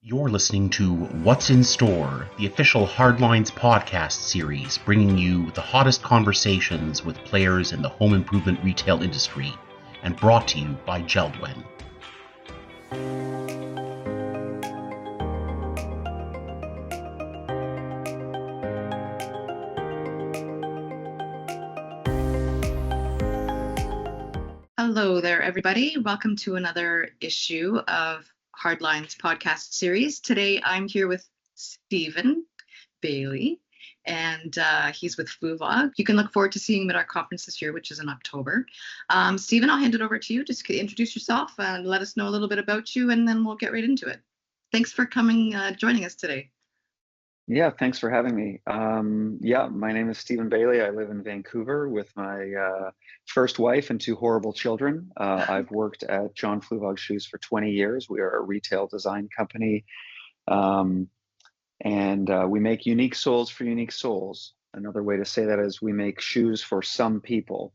You're listening to What's in Store, the official Hardlines podcast series, bringing you the hottest conversations with players in the home improvement retail industry, and brought to you by Geldwen. Hello there, everybody. Welcome to another issue of Hardlines podcast series. Today, I'm here with Stephen Bailey, and he's with Fluevog. You can look forward to seeing him at our conference this year, which is in October. Stephen, I'll hand it over to you. Just introduce yourself and let us know a little bit about you, and then we'll get right into it. Thanks for coming, joining us today. Yeah, thanks for having me. My name is Stephen Bailey. I live in Vancouver with my first wife and two horrible children. I've worked at John Fluevog Shoes for 20 years. We are a retail design company, and we make unique soles for unique souls. Another way to say that is we make shoes for some people.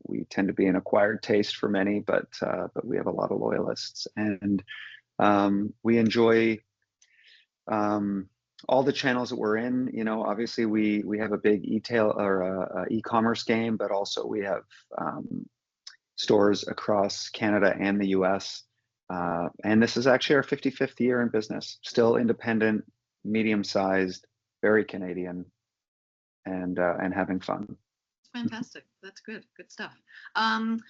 We tend to be an acquired taste for many, but we have a lot of loyalists, and we enjoy all the channels that we're in. You know, obviously we have a big e-commerce game, but also we have stores across Canada and the US. And this is actually our 55th year in business, still independent, medium-sized, very Canadian, and having fun. Fantastic. That's good. Good stuff.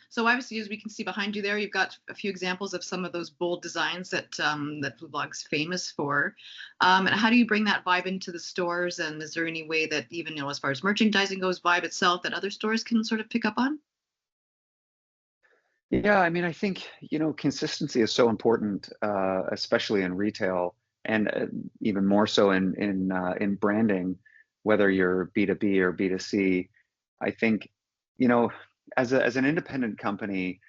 So obviously, as we can see behind you there, you've got a few examples of some of those bold designs that Fluevog's famous for. And how do you bring that vibe into the stores? And is there any way that even, as far as merchandising goes, vibe itself, that other stores can sort of pick up on? Yeah, I mean, I think, consistency is so important, especially in retail, and even more so in branding, whether you're B2B or B2C. I think, as an independent company,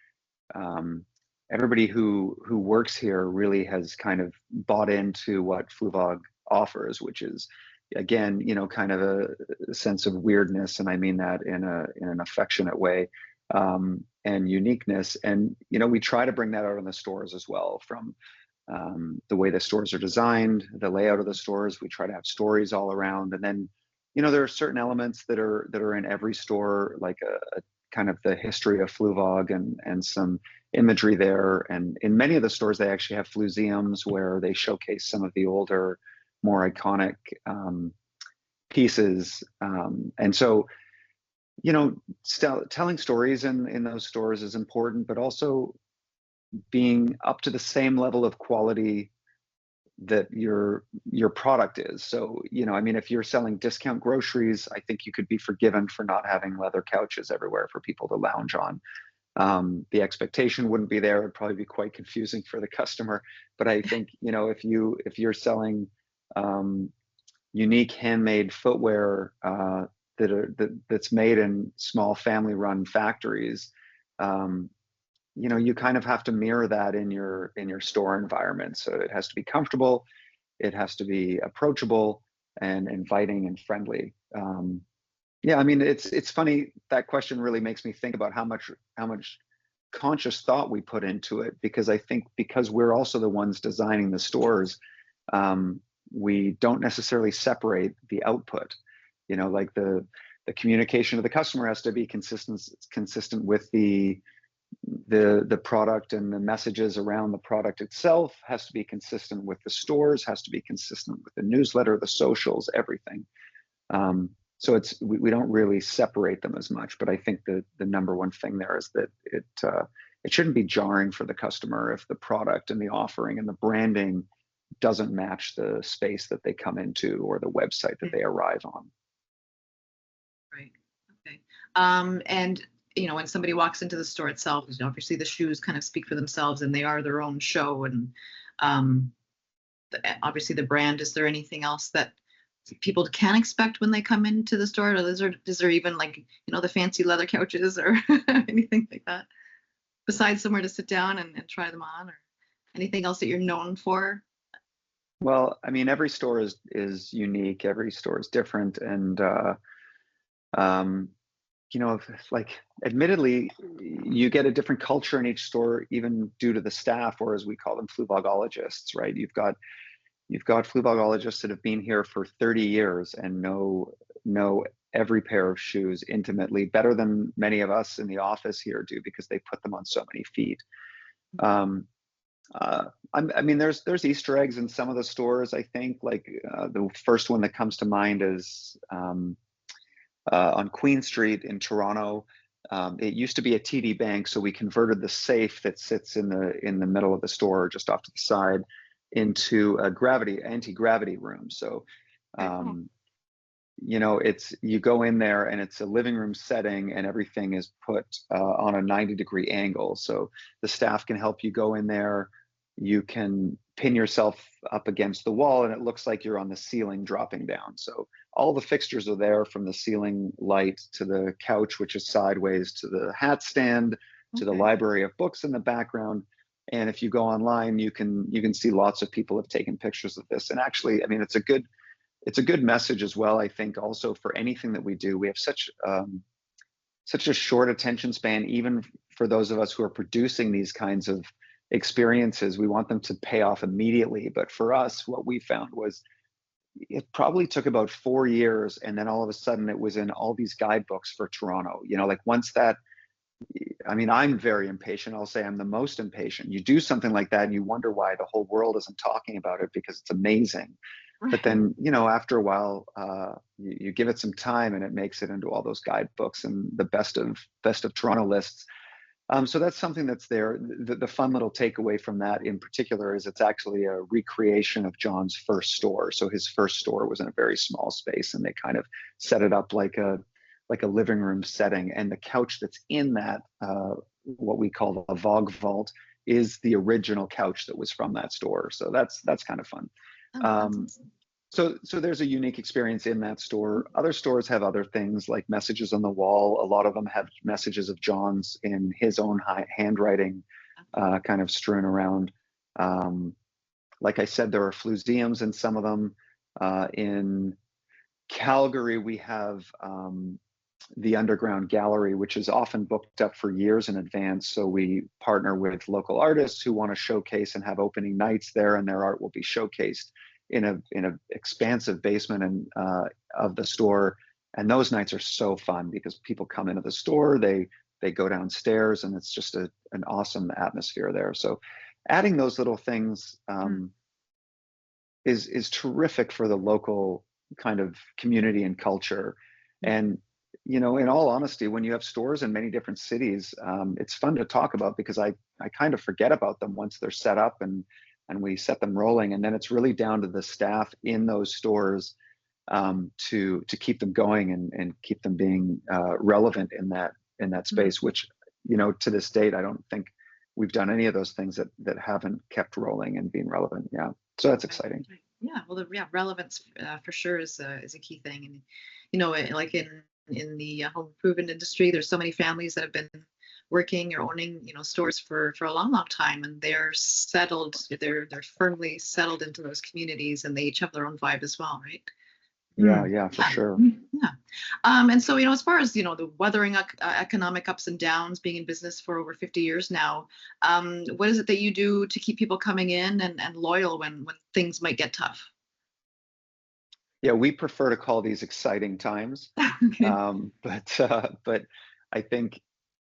everybody who works here really has kind of bought into what Fluevog offers, which is, again, kind of a sense of weirdness, and I mean that in an affectionate way, and uniqueness. And we try to bring that out in the stores as well, from the way the stores are designed, the layout of the stores. We try to have stories all around, and then there are certain elements that are in every store, like a kind of the history of Fluevog and some imagery there. And in many of the stores, they actually have Flueseums where they showcase some of the older, more iconic pieces. And so, telling stories in those stores is important, but also being up to the same level of quality that your product is. So, I mean, if you're selling discount groceries, I think you could be forgiven for not having leather couches everywhere for people to lounge on. The expectation wouldn't be there. It'd probably be quite confusing for the customer. But I think, if you're selling unique handmade footwear that's made in small family-run factories, you kind of have to mirror that in your store environment. So it has to be comfortable, it has to be approachable and inviting and friendly. I mean, it's funny, that question really makes me think about how much conscious thought we put into it, because I think because we're also the ones designing the stores, we don't necessarily separate the output. Like the communication to the customer has to be consistent with the product, and the messages around the product itself has to be consistent with the stores, has to be consistent with the newsletter, the socials, everything. So we don't really separate them as much, but I think the number one thing there is that it shouldn't be jarring for the customer if the product and the offering and the branding doesn't match the space that they come into or the website that they arrive on. Right. Okay. And when somebody walks into the store itself, obviously the shoes kind of speak for themselves, and they are their own show. And obviously the brand. Is there anything else that people can expect when they come into the store? Or is there even the fancy leather couches or anything like that, besides somewhere to sit down and try them on, or anything else that you're known for? Well, I mean, every store is unique. Every store is different, and like, admittedly, you get a different culture in each store, even due to the staff, or as we call them, Fluvogologists, right? You've got Fluvogologists that have been here for 30 years and know every pair of shoes intimately, better than many of us in the office here do, because they put them on so many feet. I mean, there's Easter eggs in some of the stores. I think, like, the first one that comes to mind is on Queen Street in Toronto. It used to be a TD Bank, so we converted the safe that sits in the middle of the store, just off to the side, into a anti-gravity room. So, you go in there and it's a living room setting, and everything is put on a 90-degree angle. So the staff can help you go in there. You can pin yourself up against the wall, and it looks like you're on the ceiling dropping down. So all the fixtures are there, from the ceiling light to the couch, which is sideways, to the hat stand, to the library of books in the background. And if you go online, you can see lots of people have taken pictures of this. And actually, I mean, it's a good message as well. I think also, for anything that we do, we have such a short attention span, even for those of us who are producing these kinds of experiences. We want them to pay off immediately. But for us, what we found was, it probably took about 4 years, and then all of a sudden it was in all these guidebooks for Toronto. Like, once that, I mean, I'm very impatient. I'll say I'm the most impatient. You do something like that and you wonder why the whole world isn't talking about it, because it's amazing. But then, after a while, you give it some time, and it makes it into all those guidebooks and the best of Toronto lists. So that's something that's there. The fun little takeaway from that in particular is it's actually a recreation of John's first store. So his first store was in a very small space, and they kind of set it up like a living room setting. And the couch that's in that, what we call a Vogue vault, is the original couch that was from that store. So that's kind of fun. So there's a unique experience in that store. Other stores have other things, like messages on the wall. A lot of them have messages of John's in his own handwriting, kind of strewn around. Like I said, there are Flueseums in some of them. In Calgary, we have the Underground Gallery, which is often booked up for years in advance. So we partner with local artists who want to showcase and have opening nights there, and their art will be showcased in a expansive basement and of the store. And those nights are so fun, because people come into the store, they go downstairs, and it's just an awesome atmosphere there. So adding those little things is terrific for the local kind of community and culture. And in all honesty, when you have stores in many different cities, it's fun to talk about, because I kind of forget about them once they're set up and we set them rolling. And then it's really down to the staff in those stores to keep them going and keep them being relevant in that space, which, to this date, I don't think we've done any of those things that haven't kept rolling and being relevant. Yeah. So that's exciting. Yeah. Well, relevance for sure is a key thing. And, like in the home improvement industry, there's so many families that have been working or owning, stores for a long time, and they're settled. They're firmly settled into those communities, and they each have their own vibe as well, right? Yeah, for sure. Yeah. And so, as far as, the weathering economic ups and downs, being in business for over 50 years now, what is it that you do to keep people coming in and loyal when things might get tough? Yeah, we prefer to call these exciting times. Okay. But I think,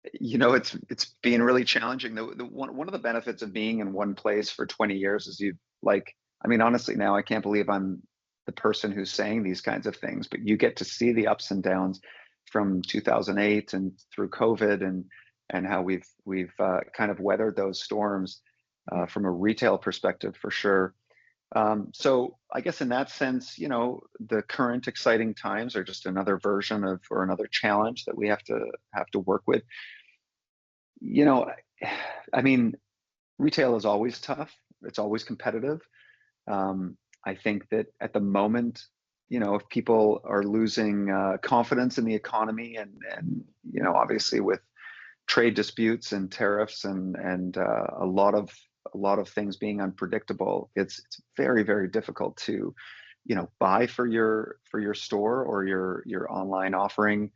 it's been really challenging. One of the benefits of being in one place for 20 years is honestly, now I can't believe I'm the person who's saying these kinds of things, but you get to see the ups and downs from 2008 and through COVID, and how we've kind of weathered those storms from a retail perspective, for sure. So I guess in that sense, the current exciting times are just another version of, or another challenge that we have to work with. Retail is always tough. It's always competitive. I think that at the moment, if people are losing confidence in the economy, and obviously with trade disputes and tariffs and a lot of things being unpredictable, it's very, very difficult to buy for your store or your online offering.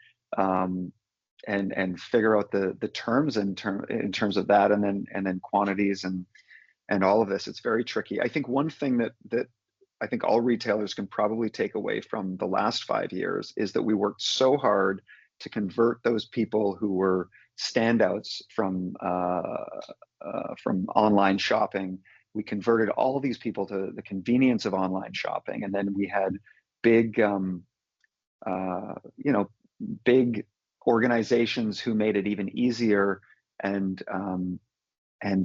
and figure out the terms in terms of that, and then quantities and all of this. It's very tricky. I think one thing that I think all retailers can probably take away from the last 5 years is that we worked so hard to convert those people who were standouts from online shopping. We converted all of these people to the convenience of online shopping, and then we had big, big organizations who made it even easier and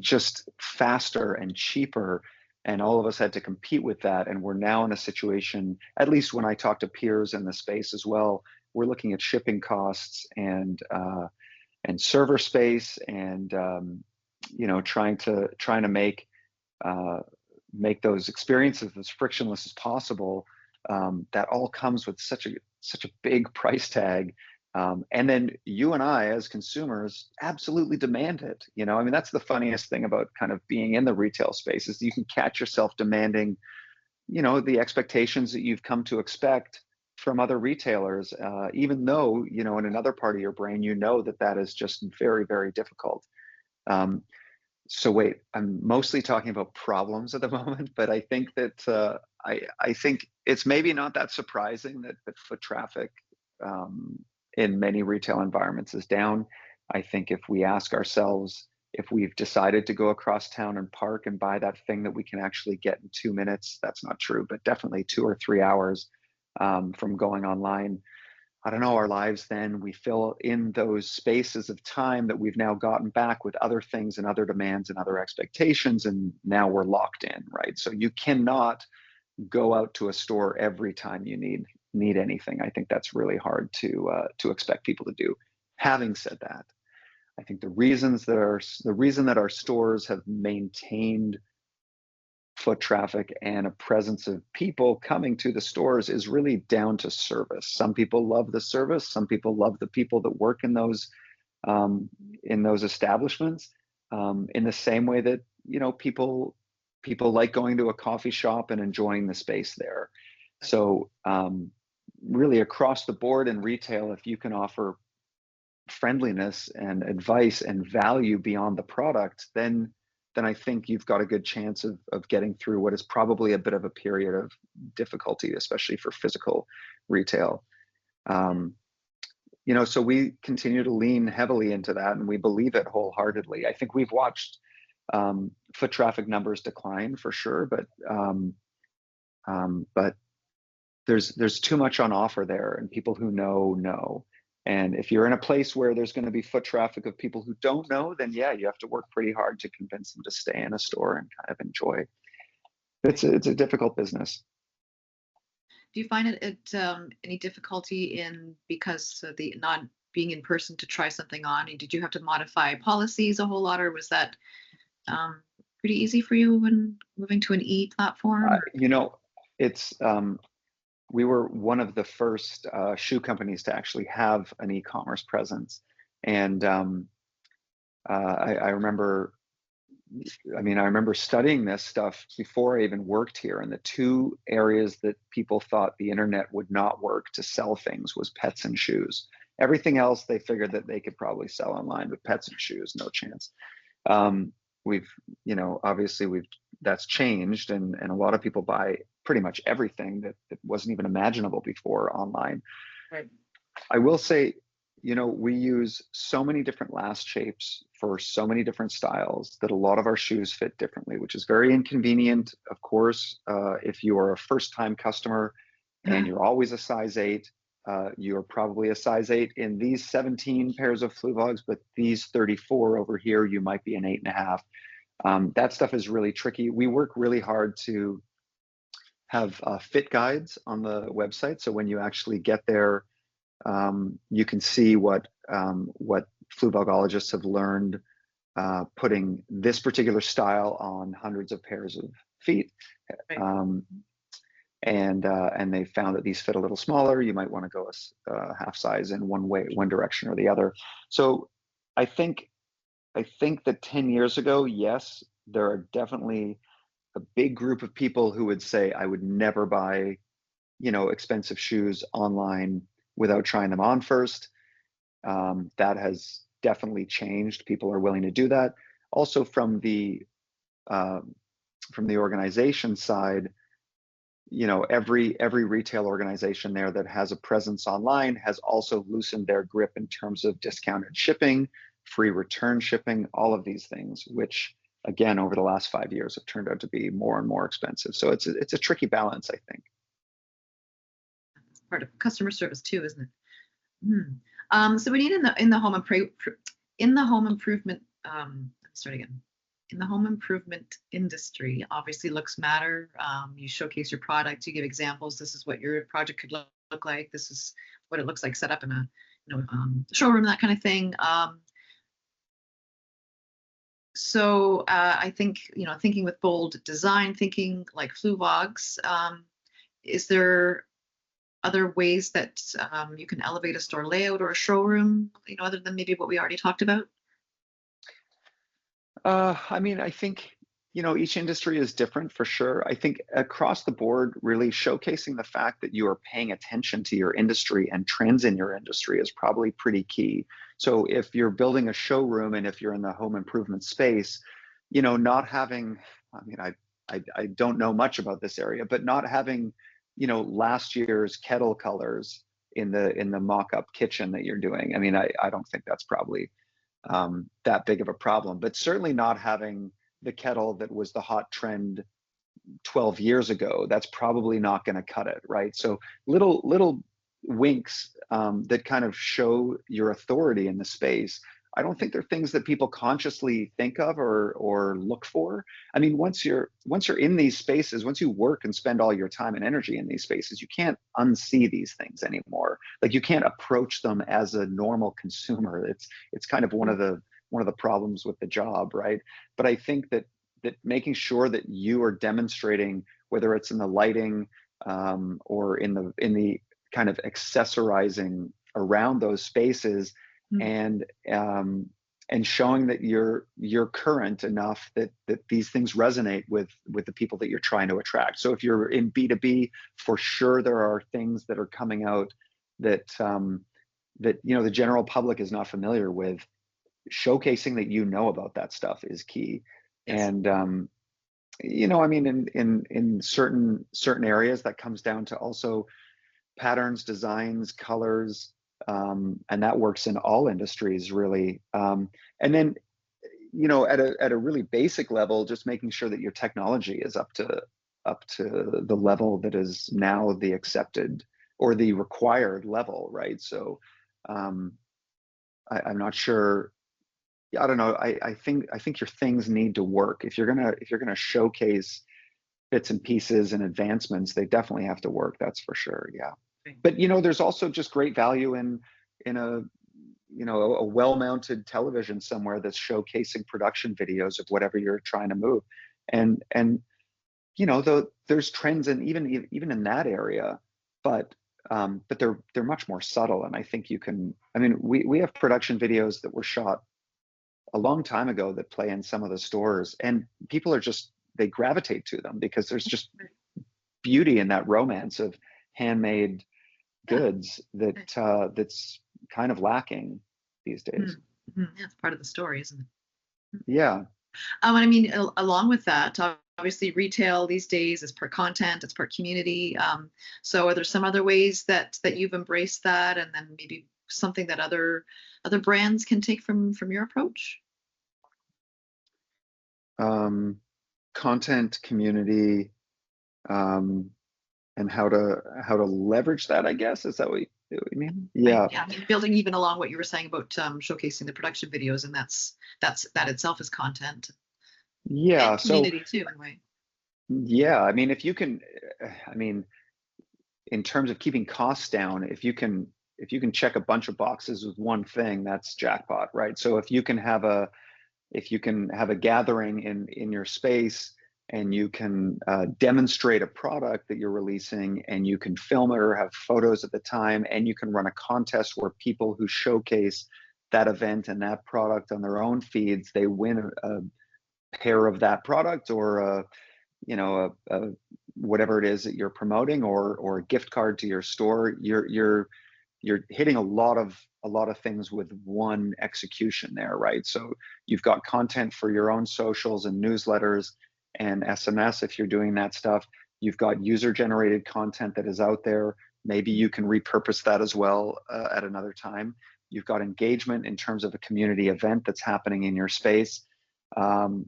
just faster and cheaper. And all of us had to compete with that. And we're now in a situation, at least when I talk to peers in the space as well, we're looking at shipping costs and server space and trying to make those experiences as frictionless as possible. That all comes with such a big price tag. And then you and I, as consumers, absolutely demand it. I mean, that's the funniest thing about kind of being in the retail space, is you can catch yourself demanding, the expectations that you've come to expect from other retailers, even though, in another part of your brain, that is just very, very difficult. So wait, I'm mostly talking about problems at the moment, but I think that I think it's maybe not that surprising that foot traffic in many retail environments is down. I think if we ask ourselves if we've decided to go across town and park and buy that thing that we can actually get in 2 minutes, that's not true, but definitely 2 or 3 hours from going online. I don't know, our lives then, we fill in those spaces of time that we've now gotten back with other things and other demands and other expectations, and now we're locked in, right? So you cannot go out to a store every time you need anything. I think that's really hard to expect people to do. Having said that, I think the reason that our stores have maintained foot traffic and a presence of people coming to the stores is really down to service. Some people love the service. Some people love the people that work in those establishments. In the same way that people like going to a coffee shop and enjoying the space there. So really across the board in retail, if you can offer friendliness and advice and value beyond the product, then I think you've got a good chance of getting through what is probably a bit of a period of difficulty, especially for physical retail. So we continue to lean heavily into that, and we believe it wholeheartedly. I think we've watched foot traffic numbers decline for sure, but there's too much on offer there, and people who know. And if you're in a place where there's going to be foot traffic of people who don't know, then yeah, you have to work pretty hard to convince them to stay in a store and kind of enjoy. It's a difficult business. Do you find it any difficulty because of the not being in person to try something on? Did you have to modify policies a whole lot, or was that pretty easy for you when moving to an e-platform? It's we were one of the first shoe companies to actually have an e-commerce presence, and I remember studying this stuff before I even worked here, and the two areas that people thought the internet would not work to sell things was pets and shoes. Everything else they figured that they could probably sell online, but pets and shoes, no chance. That's changed, and a lot of people buy pretty much everything that wasn't even imaginable before online. Right. I will say, we use so many different last shapes for so many different styles that a lot of our shoes fit differently, which is very inconvenient. Of course, if you are a first-time customer and you're always a size 8, you're probably a size 8 in these 17 pairs of Fluevogs, but these 34 over here, you might be an 8.5. That stuff is really tricky. We work really hard to have fit guides on the website, so when you actually get there, you can see what Fluvogologists have learned putting this particular style on hundreds of pairs of feet. Right. And they found that these fit a little smaller. You might want to go a half size in one direction or the other. So I think that 10 years ago, yes, there are definitely a big group of people who would say, I would never buy, expensive shoes online without trying them on first. That has definitely changed. People are willing to do that. Also from the organization side, every retail organization there that has a presence online has also loosened their grip in terms of discounted shipping, free return shipping, all of these things, which again over the last 5 years have turned out to be more and more expensive. So it's a tricky balance, I think. That's part of customer service too, isn't it? So we need in the home improvement. Start again. In the home improvement industry, obviously looks matter. You showcase your product, you give examples. This is what your project could look like. This is what it looks like set up in a showroom, that kind of thing. So I think, thinking with bold design, thinking like Fluevogs, is there other ways that you can elevate a store layout or a showroom, other than maybe what we already talked about? I think, each industry is different for sure. I think across the board, really showcasing the fact that you are paying attention to your industry and trends in your industry is probably pretty key. So if you're building a showroom and if you're in the home improvement space, not having, I don't know much about this area, but not having, last year's kettle colors in the mock-up kitchen that you're doing. I don't think that's probably that big of a problem, but certainly not having the kettle that was the hot trend 12 years ago. That's probably not going to cut it, right? So little winks that kind of show your authority in the space. I don't think they're things that people consciously think of or look for. Once you're in these spaces, once you work and spend all your time and energy in these spaces, you can't unsee these things anymore. Like, you can't approach them as a normal consumer. It's kind of one of the problems with the job, right? But I think that making sure that you are demonstrating, whether it's in the lighting or in the kind of accessorizing around those spaces, and showing that you're current enough that these things resonate with the people that you're trying to attract. So if you're in B2B, for sure there are things that are coming out that the general public is not familiar with. Showcasing that about that stuff is key. Yes. And in certain areas, that comes down to also patterns, designs, colors, and that works in all industries, really. And then, at a really basic level, just making sure that your technology is up to the level that is now the accepted or the required level, right? So I'm not sure. I don't know. I think your things need to work. If you're gonna showcase bits and pieces and advancements, they definitely have to work. That's for sure. Yeah. But there's also just great value in a well-mounted television somewhere that's showcasing production videos of whatever you're trying to move, and there's trends in even in that area, but they're much more subtle, and I think you can. We have production videos that were shot a long time ago that play in some of the stores, and people they gravitate to them because there's just beauty in that romance of handmade goods that's kind of lacking these days. Yeah, it's part of the story, isn't it? Yeah. Along with that, obviously retail these days is per content, it's per community. So are there some other ways that you've embraced that, and then maybe something that other brands can take from your approach? Content, community, and how to leverage that, I guess. Is that what you mean? Yeah. Yeah. Building even along what you were saying about showcasing the production videos, and that itself is content. Yeah. And community too, in a way. Yeah. If you can, in terms of keeping costs down, if you can check a bunch of boxes with one thing, that's jackpot, right? So if you can have a gathering in your space, and you can demonstrate a product that you're releasing, and you can film it or have photos at the time, and you can run a contest where people who showcase that event and that product on their own feeds, they win a pair of that product, or whatever it is that you're promoting, or a gift card to your store. You're hitting a lot of a lot of things with one execution there, right? So you've got content for your own socials and newsletters and SMS if you're doing that stuff. You've got user-generated content that is out there. Maybe you can repurpose that as well at another time. You've got engagement in terms of a community event that's happening in your space.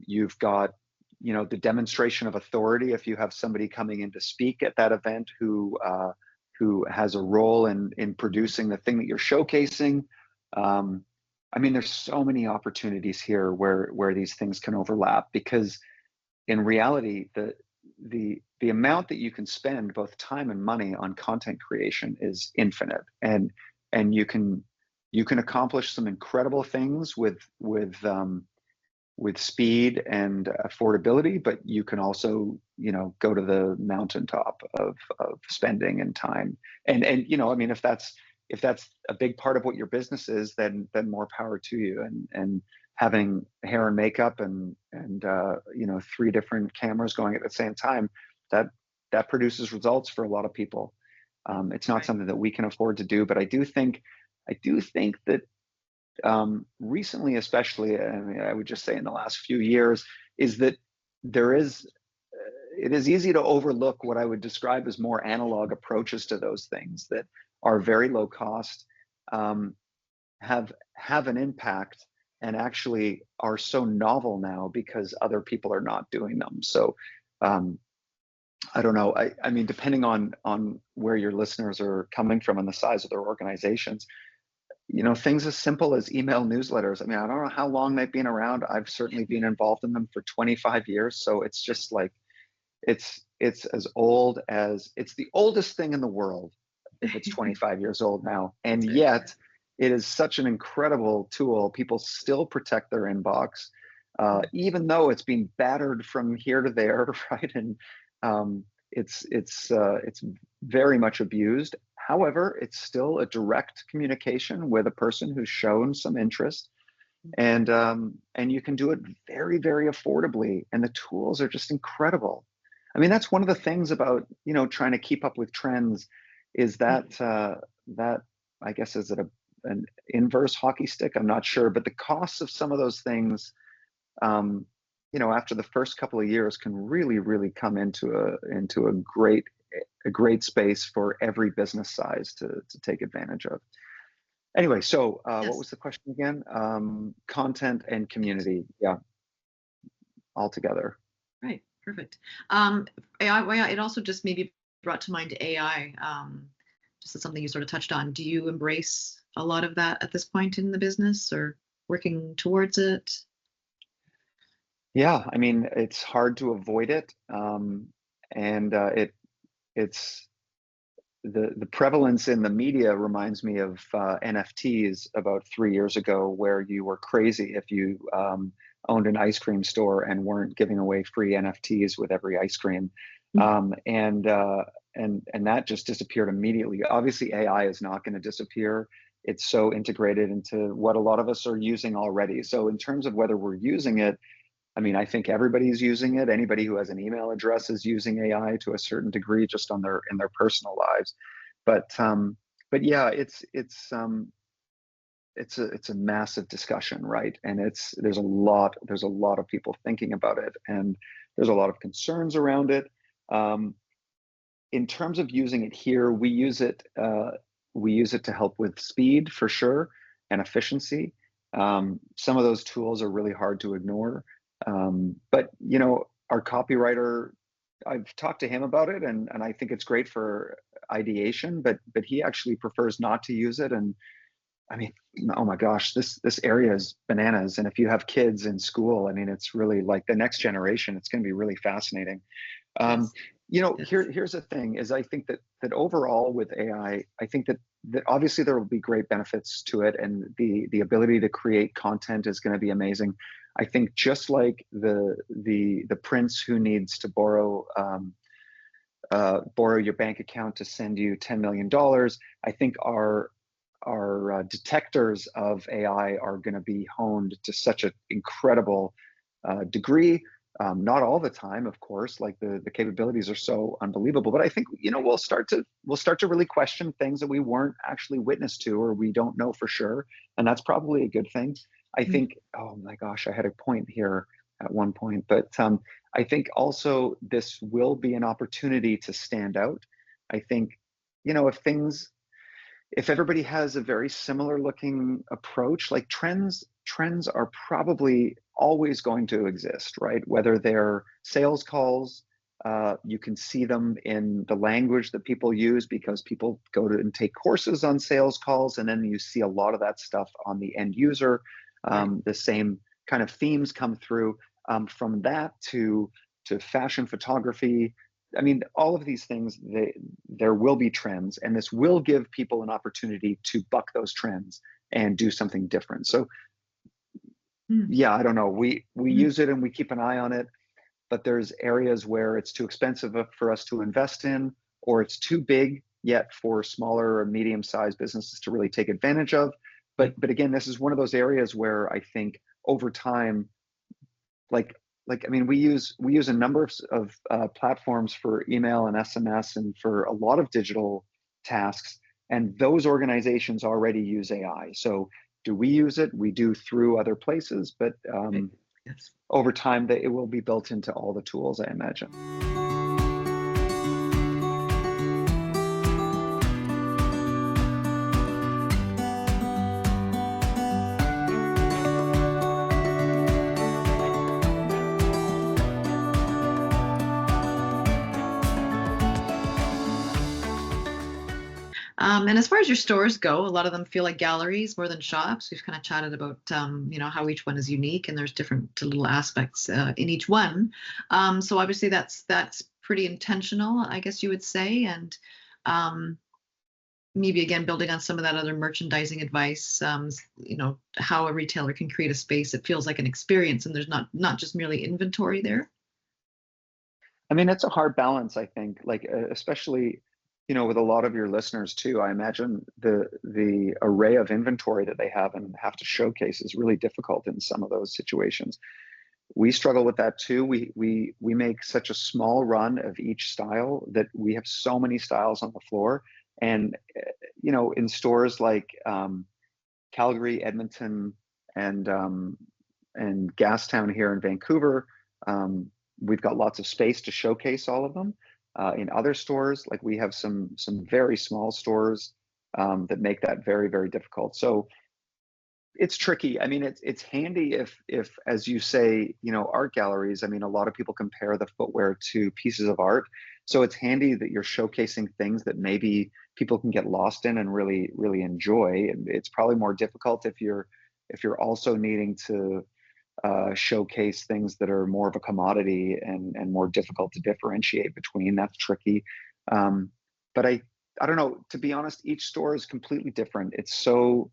You've got, you know, the demonstration of authority if you have somebody coming in to speak at that event who has a role in producing the thing that you're showcasing. I mean, there's so many opportunities here where these things can overlap, because in reality, the amount that you can spend both time and money on content creation is infinite, and you can accomplish some incredible things with speed and affordability, but you can also, you know, go to the mountaintop of spending and time. And you know, I mean, if that's a big part of what your business is, then more power to you. And having hair and makeup and you know, 3 different cameras going at the same time, that produces results for a lot of people. It's not something that we can afford to do, but I do think that recently, especially, I mean, I would just say in the last few years, is that it is easy to overlook what I would describe as more analog approaches to those things that are very low cost, have an impact, and actually are so novel now because other people are not doing them. So I don't know. I mean, depending on where your listeners are coming from and the size of their organizations, you know, things as simple as email newsletters. I mean, I don't know how long they've been around. I've certainly been involved in them for 25 years. So it's just like, it's as old as, it's the oldest thing in the world if it's 25 years old now. And yet it is such an incredible tool. People still protect their inbox, even though it's been battered from here to there, right? And it's very much abused. However, it's still a direct communication with a person who's shown some interest, and you can do it very, very affordably. And the tools are just incredible. I mean, that's one of the things about, you know, trying to keep up with trends, is that that, I guess, is it an inverse hockey stick? I'm not sure, but the costs of some of those things, you know, after the first couple of years, can really, really come into a great space for every business size to take advantage of. Anyway, so what was the question again? Content and community, yeah, all together. Right, perfect. AI, it also just maybe brought to mind AI, just as something you sort of touched on. Do you embrace a lot of that at this point in the business, or working towards it? Yeah, I mean, it's hard to avoid it, and it's the prevalence in the media reminds me of NFTs about 3 years ago, where you were crazy if you owned an ice cream store and weren't giving away free NFTs with every ice cream, and that just disappeared immediately. Obviously, AI is not going to disappear. It's so integrated into what a lot of us are using already. So in terms of whether we're using it, I mean, I think everybody's using it. Anybody who has an email address is using AI to a certain degree, just in their personal lives. But yeah, it's a massive discussion, right? And there's a lot of people thinking about it, and there's a lot of concerns around it. In terms of using it here, we use it to help with speed for sure, and efficiency. Some of those tools are really hard to ignore. But you know, our copywriter, I've talked to him about it, and I think it's great for ideation, but he actually prefers not to use it. And I mean, oh my gosh, this area is bananas. And if you have kids in school, I mean, it's really like the next generation. It's going to be really fascinating. You know, here's the thing: is I think that overall with AI, I think that obviously there will be great benefits to it, and the ability to create content is going to be amazing. I think just like the prince who needs to borrow your bank account to send you $10 million, I think our detectors of AI are going to be honed to such an incredible degree. Not all the time, of course, like the capabilities are so unbelievable, but I think, we'll start to really question things that we weren't actually witness to, or we don't know for sure. And that's probably a good thing. I think, oh my gosh, I had a point here at one point, but I think also this will be an opportunity to stand out. I think, if everybody has a very similar looking approach, like trends are probably always going to exist, right? Whether they're sales calls, you can see them in the language that people use because people go to and take courses on sales calls, and then you see a lot of that stuff on the end user. The same kind of themes come through, from that to fashion photography. I mean, all of these things, there will be trends, and this will give people an opportunity to buck those trends and do something different. So, yeah, I don't know. We use it and we keep an eye on it, but there's areas where it's too expensive for us to invest in, or it's too big yet for smaller or medium-sized businesses to really take advantage of. But again, this is one of those areas where I think over time, like I mean, we use a number of platforms for email and SMS and for a lot of digital tasks, and those organizations already use AI. So do we use it? We do through other places, but Yes. over time, it will be built into all the tools, I imagine. And as far as your stores go, a lot of them feel like galleries more than shops. We've kind of chatted about, how each one is unique and there's different little aspects in each one. So obviously that's pretty intentional, I guess you would say. And maybe again, building on some of that other merchandising advice, how a retailer can create a space that feels like an experience and there's not just merely inventory there. I mean, it's a hard balance, I think, like especially, with a lot of your listeners too. I imagine the array of inventory that they have and have to showcase is really difficult in some of those situations. We struggle with that too. We make such a small run of each style that we have so many styles on the floor, and in stores like Calgary, Edmonton, and Gastown here in Vancouver, we've got lots of space to showcase all of them. In other stores, like we have some very small stores that make that very, very difficult. So it's tricky. I mean, it's handy if as you say, art galleries. I mean, a lot of people compare the footwear to pieces of art. So it's handy that you're showcasing things that maybe people can get lost in and really, really enjoy. And it's probably more difficult if you're also needing to showcase things that are more of a commodity and more difficult to differentiate between. That's tricky. But I don't know. To be honest, each store is completely different. The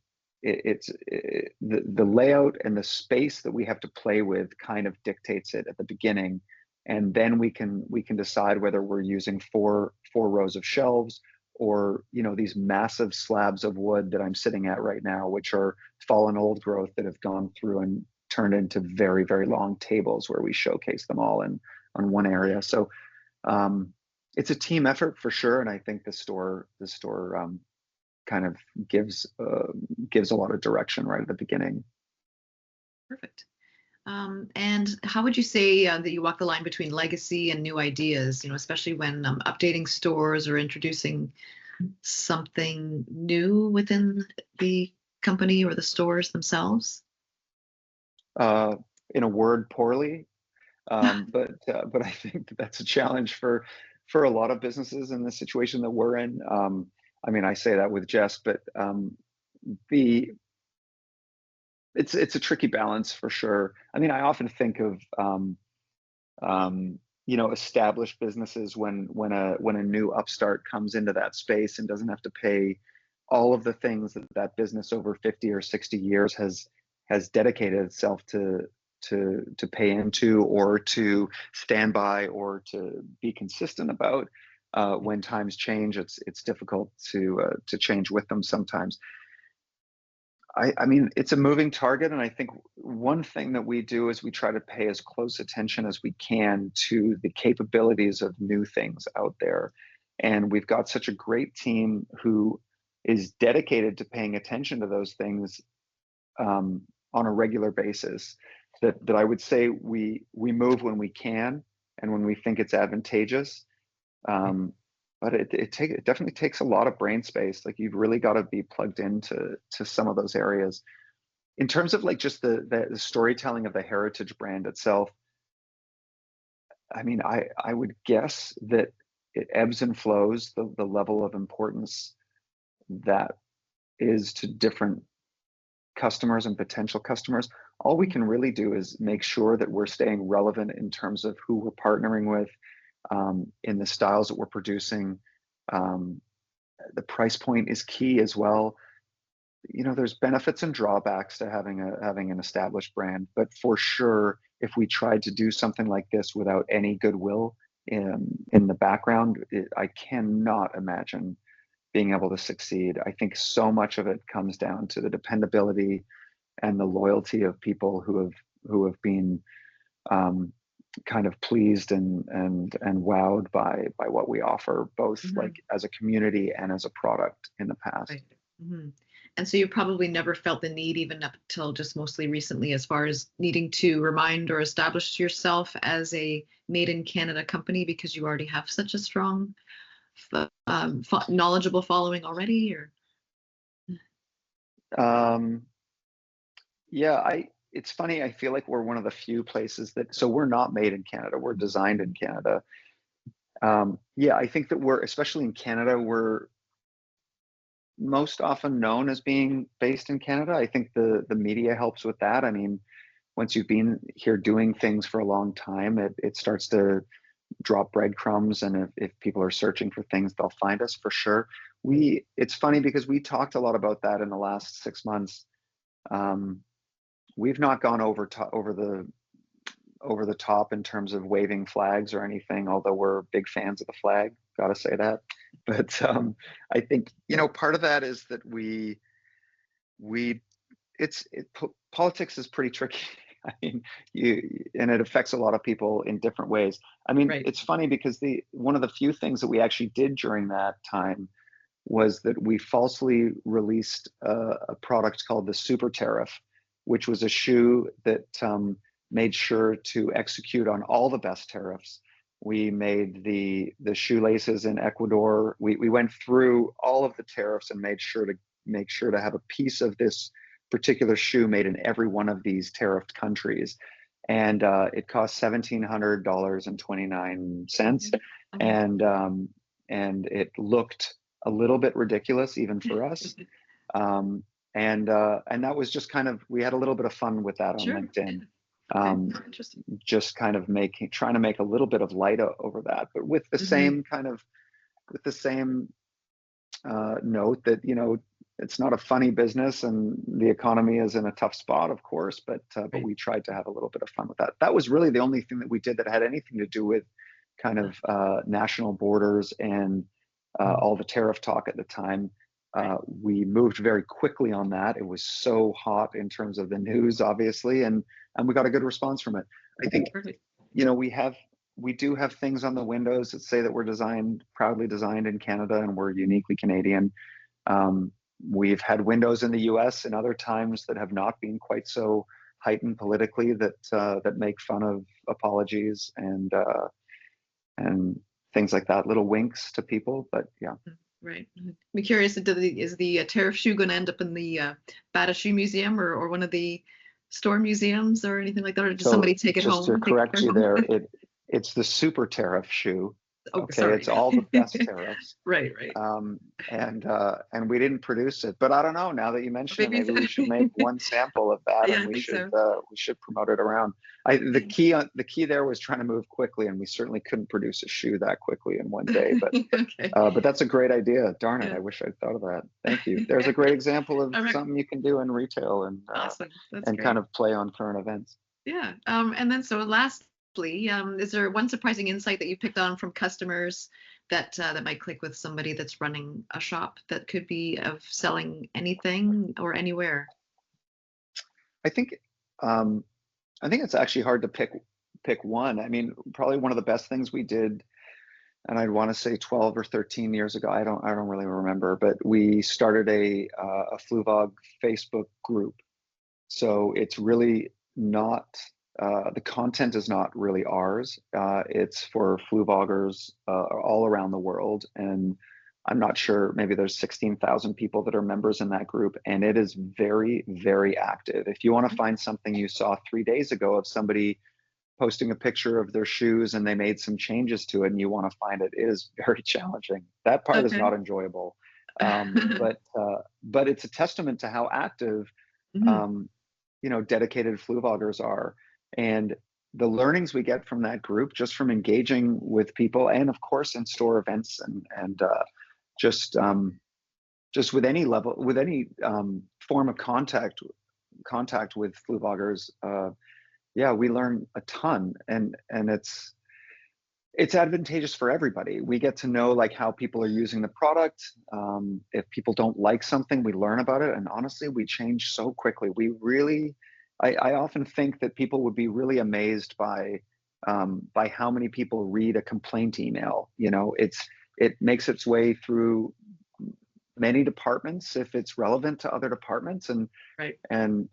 layout and the space that we have to play with kind of dictates it at the beginning, and then we can decide whether we're using four rows of shelves, or these massive slabs of wood that I'm sitting at right now, which are fallen old growth that have gone through and turned into very, very long tables where we showcase them all on one area. So it's a team effort for sure, and I think the store kind of gives a lot of direction right at the beginning. Perfect. And how would you say that you walk the line between legacy and new ideas, especially when updating stores or introducing something new within the company or the stores themselves? In a word, poorly. But I think that's a challenge for a lot of businesses in the situation that we're in. I mean, I say that with jest, but it's a tricky balance for sure. I mean, I often think of established businesses when a new upstart comes into that space and doesn't have to pay all of the things that business over 50 or 60 years has dedicated itself to pay into, or to stand by, or to be consistent about. When times change, it's difficult to change with them sometimes. I mean, it's a moving target, and I think one thing that we do is we try to pay as close attention as we can to the capabilities of new things out there. And we've got such a great team who is dedicated to paying attention to those things on a regular basis. That I would say we move when we can and when we think it's advantageous. But it definitely takes a lot of brain space. Like you've really got to be plugged into some of those areas. In terms of like just the storytelling of the heritage brand itself, I mean, I would guess that it ebbs and flows the level of importance that is to different customers and potential customers. All we can really do is make sure that we're staying relevant in terms of who we're partnering with, in the styles that we're producing. The price point is key as well. You know, there's benefits and drawbacks to having an established brand, but for sure, if we tried to do something like this without any goodwill in the background, I cannot imagine being able to succeed. I think so much of it comes down to the dependability and the loyalty of people who have been kind of pleased and wowed by what we offer, both like as a community and as a product in the past. Right. And so you probably never felt the need, even up till just mostly recently, as far as needing to remind or establish yourself as a made in Canada company, because you already have such a strong knowledgeable following already, or yeah, it's funny, I feel like we're one of the few places that, so we're not made in Canada, we're designed in Canada. Yeah, I think that we're, especially in Canada, we're most often known as being based in Canada. I think the media helps with that. I mean, once you've been here doing things for a long time, it starts to drop breadcrumbs, and if people are searching for things, they'll find us for sure. It's funny because we talked a lot about that in the last 6 months. We've not gone over the top in terms of waving flags or anything, although we're big fans of the flag, gotta say that. But I think, you know, part of that is that politics is pretty tricky. I mean, and it affects a lot of people in different ways. I mean, Right. It's funny because one of the few things that we actually did during that time was that we falsely released a product called the Super Tariff, which was a shoe that made sure to execute on all the best tariffs. We made the shoelaces in Ecuador. We went through all of the tariffs and made sure to have a piece of this particular shoe made in every one of these tariffed countries. And it cost $1,700.29. And it looked a little bit ridiculous even for us. And that was just kind of, we had a little bit of fun with that on LinkedIn. Interesting. Just kind of trying to make a little bit of light over that, but with the same kind of, with the same note that, you know, it's not a funny business and the economy is in a tough spot, of course, but we tried to have a little bit of fun with that. That was really the only thing that we did that had anything to do with kind of national borders and all the tariff talk at the time. We moved very quickly on that. It was so hot in terms of the news, obviously, and we got a good response from it. I think, you know, we do have things on the windows that say that we're proudly designed in Canada and we're uniquely Canadian. We've had windows in the US and other times that have not been quite so heightened politically, that make fun of apologies and things like that, little winks to people, but yeah. Right. I'm curious, is the tariff shoe going to end up in the Bata Shoe Museum or one of the store museums or anything like that, or does somebody take it home? Just to correct you there, it's the Super Tariff shoe. Oh, okay, sorry. It's all the best tariffs. Right. And we didn't produce it, but I don't know. Now that you mention it, maybe we should make one sample of that, Yeah, and we should promote it around. The key there was trying to move quickly, and we certainly couldn't produce a shoe that quickly in one day. But but that's a great idea. Darn it, I wish I'd thought of that. Thank you. There's a great example of something you can do in retail and awesome. That's and great. kind of play on current events. Yeah. And then so lastly, is there one surprising insight that you picked on from customers that might click with somebody that's running a shop that could be of selling anything or anywhere? I think um, I think it's actually hard to pick one. I mean, probably one of the best things we did, and I'd want to say 12 or 13 years ago. I don't really remember, but we started a Fluevog Facebook group. So it's really not the content is not really ours. It's for Fluevoggers all around the world, and I'm not sure. Maybe there's 16,000 people that are members in that group, and it is very, very active. If you want to find something you saw 3 days ago of somebody posting a picture of their shoes and they made some changes to it and you want to find it, it is very challenging. That part is Okay. not enjoyable. But it's a testament to how active Mhm. um, dedicated Fluevoggers are. And the learnings we get from that group, just from engaging with people, and of course in store events, and just just with any level, with any form of contact with Fluevoggers, yeah, we learn a ton, and it's advantageous for everybody. We get to know like how people are using the product. If people don't like something, we learn about it, and honestly, we change so quickly. We really, I often think that people would be really amazed by how many people read a complaint email. It makes its way through many departments if it's relevant to other departments, Right. and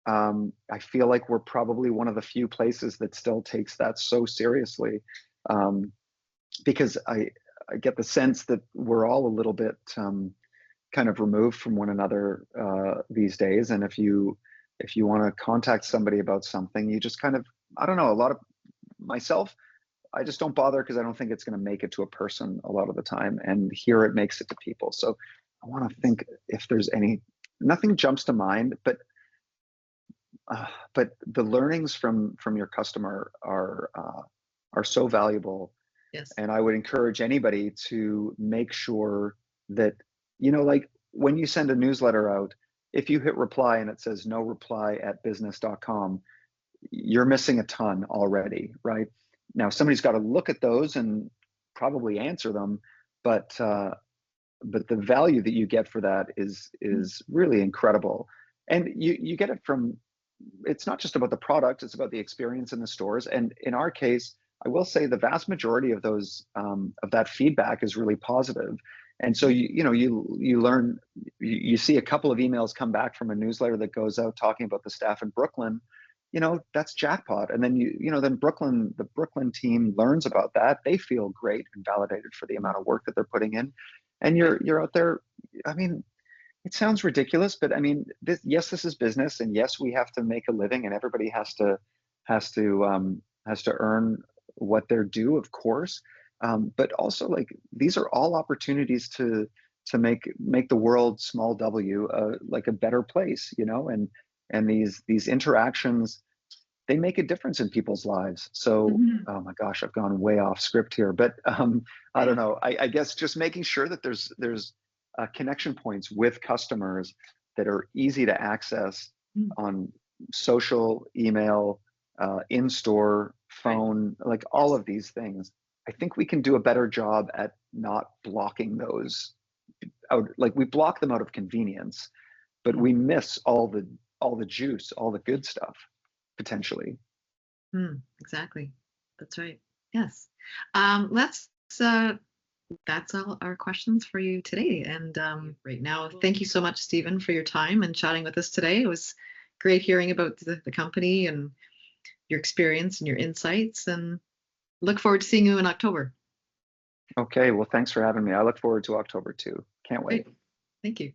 I feel like we're probably one of the few places that still takes that so seriously, um, because I get the sense that we're all a little bit kind of removed from one another these days. And if you want to contact somebody about something, you just kind of, I don't know, a lot of myself, I just don't bother because I don't think it's going to make it to a person a lot of the time. And here it makes it to people. So I want to think if there's nothing jumps to mind, but the learnings from your customer are so valuable, Yes. and I would encourage anybody to make sure that like when you send a newsletter out, if you hit reply and it says no reply at business.com, you're missing a ton already, right? Now somebody's got to look at those and probably answer them, but the value that you get for that is really incredible, and you get it from, it's not just about the product, it's about the experience in the stores. And in our case, I will say the vast majority of those of that feedback is really positive. And so you learn, you see a couple of emails come back from a newsletter that goes out talking about the staff in Brooklyn, that's jackpot. And then then the Brooklyn team learns about that, they feel great and validated for the amount of work that they're putting in, and you're out there. I mean, it sounds ridiculous, but I mean, yes, this is business, and yes, we have to make a living, and everybody has to earn what they're due, of course. But also, like, these are all opportunities to make the world, small w, like a better place, and these interactions, they make a difference in people's lives. So, Mhm. oh my gosh, I've gone way off script here, but I don't know. I guess just making sure that there's connection points with customers that are easy to access Mm. on social, email, in store, Right. phone, like all of these things. I think we can do a better job at not blocking those out. Like, we block them out of convenience, but Mm. we miss all the juice, all the good stuff potentially. Exactly. That's right. Yes. Let's that's all our questions for you today. And right now, thank you so much, Stephen, for your time and chatting with us today. It was great hearing about the company and your experience and your insights. And look forward to seeing you in October. Okay, well, thanks for having me. I look forward to October too. Can't wait. Great. Thank you.